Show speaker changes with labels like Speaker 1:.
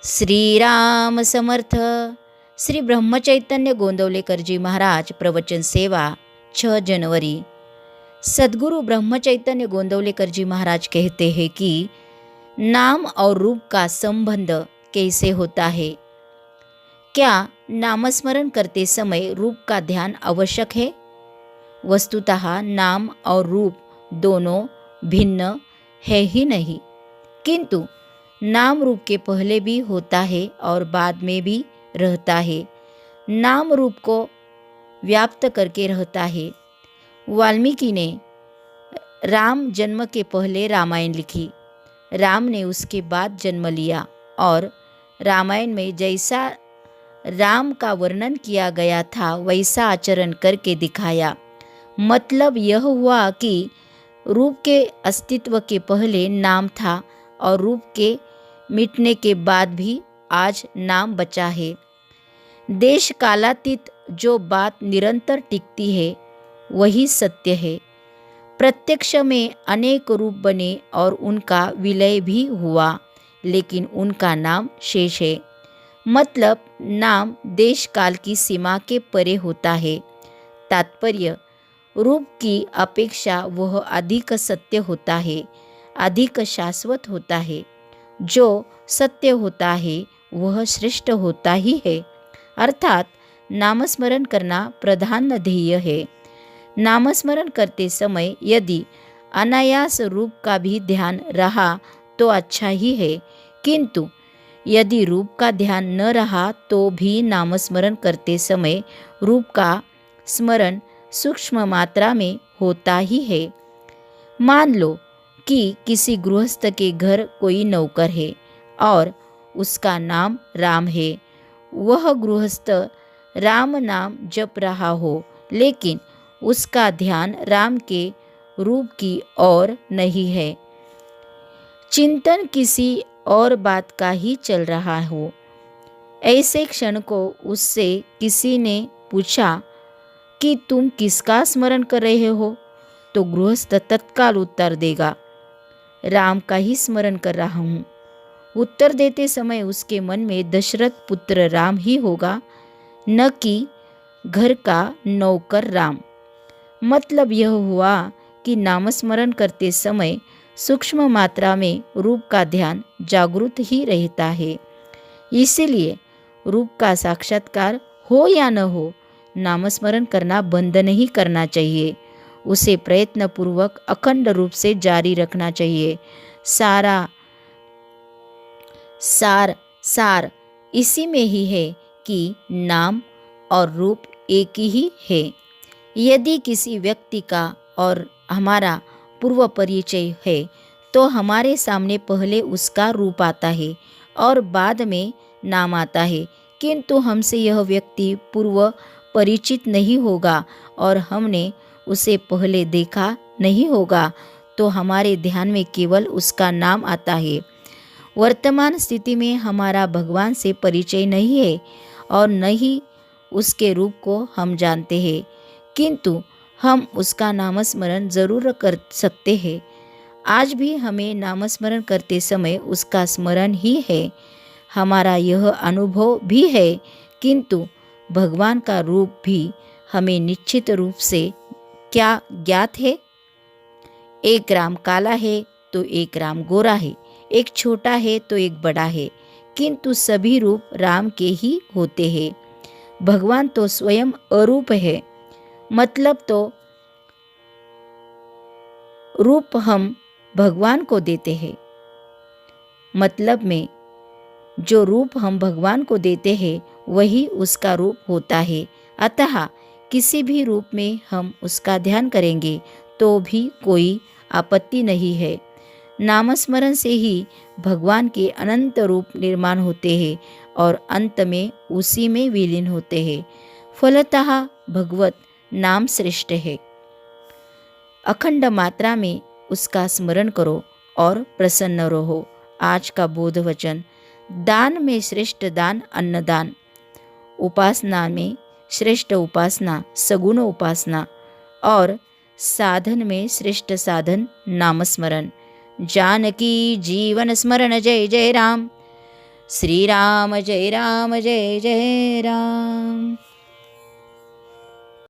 Speaker 1: श्रीराम समर्थ. श्री ब्रह्मचैतन्य गोंदवलेकरजी महाराज प्रवचन सेवा 6 जनवरी. सद्गुरु ब्रह्मचैतन्य गोंदवलेकरजी महाराज कहते हैं कि नाम और रूप का संबंध कैसे होता है. क्या नामस्मरण करते समय रूप का ध्यान आवश्यक है? वस्तुतः नाम और रूप दोनों भिन्न है ही नहीं, किंतु नाम रूप के पहले भी होता है और बाद में भी रहता है. नाम रूप को व्याप्त करके रहता है. वाल्मीकि ने राम जन्म के पहले रामायण लिखी. राम ने उसके बाद जन्म लिया और रामायण में जैसा राम का वर्णन किया गया था वैसा आचरण करके दिखाया. मतलब यह हुआ कि रूप के अस्तित्व के पहले नाम था और रूप के मिटने के बाद भी आज नाम बचा है. देश कालातीत जो बात निरंतर टिकती है वही सत्य है. प्रत्यक्ष में अनेक रूप बने और उनका विलय भी हुआ, लेकिन उनका नाम शेष है. मतलब नाम देश काल की सीमा के परे होता है. तात्पर्य रूप की अपेक्षा वह अधिक सत्य होता है, अधिक शाश्वत होता है. जो सत्य होता है वह श्रेष्ठ होता ही है. अर्थात नामस्मरण करना प्रधान ध्येय है. नामस्मरण करते समय यदि अनायास रूप का भी ध्यान रहा तो अच्छा ही है, किंतु यदि रूप का ध्यान न रहा तो भी नामस्मरण करते समय रूप का स्मरण सूक्ष्म मात्रा में होता ही है. मान लो कि किसी गृहस्थ के घर कोई नौकर है और उसका नाम राम है. वह गृहस्थ राम नाम जप रहा हो, लेकिन उसका ध्यान राम के रूप की ओर नहीं है. चिंतन किसी और बात का ही चल रहा हो. ऐसे क्षण को उससे किसी ने पूछा कि तुम किसका स्मरण कर रहे हो, तो गृहस्थ तत्काल उत्तर देगा, राम का ही स्मरण कर रहा हूँ. उत्तर देते समय उसके मन में दशरथ पुत्र राम ही होगा, न कि घर का नौकर राम. मतलब यह हुआ कि नामस्मरण करते समय सूक्ष्म मात्रा में रूप का ध्यान जागृत ही रहता है. इसीलिए रूप का साक्षात्कार हो या न हो, नामस्मरण करना बंद नहीं करना चाहिए. उसे प्रयत्नपूर्वक अखंड रूप से जारी रखना चाहिए. सार इसी में ही है कि नाम और रूप एक ही है. यदि किसी व्यक्ति का और हमारा पूर्व परिचय है तो हमारे सामने पहले उसका रूप आता है और बाद में नाम आता है. किंतु हमसे यह व्यक्ति पूर्व परिचित नहीं होगा और हमने उसे पहले देखा नहीं होगा, तो हमारे ध्यान में केवल उसका नाम आता है. वर्तमान स्थिति में हमारा भगवान से परिचय नहीं है और न ही उसके रूप को हम जानते हैं, किंतु हम उसका नामस्मरण जरूर कर सकते हैं. आज भी हमें नामस्मरण करते समय उसका स्मरण ही है. हमारा यह अनुभव भी है, किंतु भगवान का रूप भी हमें निश्चित रूप से क्या ज्ञात है. एक राम काला है तो एक राम गोरा है, एक छोटा है तो एक बड़ा है, किंतु सभी रूप राम के ही होते हैं. भगवान तो स्वयं अरूप है. मतलब तो रूप हम भगवान को देते हैं. मतलब में जो रूप हम भगवान को देते हैं वही उसका रूप होता है. अतः किसी भी रूप में हम उसका ध्यान करेंगे तो भी कोई आपत्ति नहीं है. नामस्मरण से ही भगवान के अनंत रूप निर्माण होते हैं और अंत में उसी में विलीन होते हैं. फलतः भगवत नाम श्रेष्ठ है. अखंड मात्रा में उसका स्मरण करो और प्रसन्न रहो. आज का बोध वचन. दान में श्रेष्ठ दान अन्नदान. उपासना में श्रेष्ठ उपासना सगुण उपासना और साधन में श्रेष्ठ साधन नामस्मरण. जानकी जीवन स्मरण. जय जय राम. श्री राम जय जय राम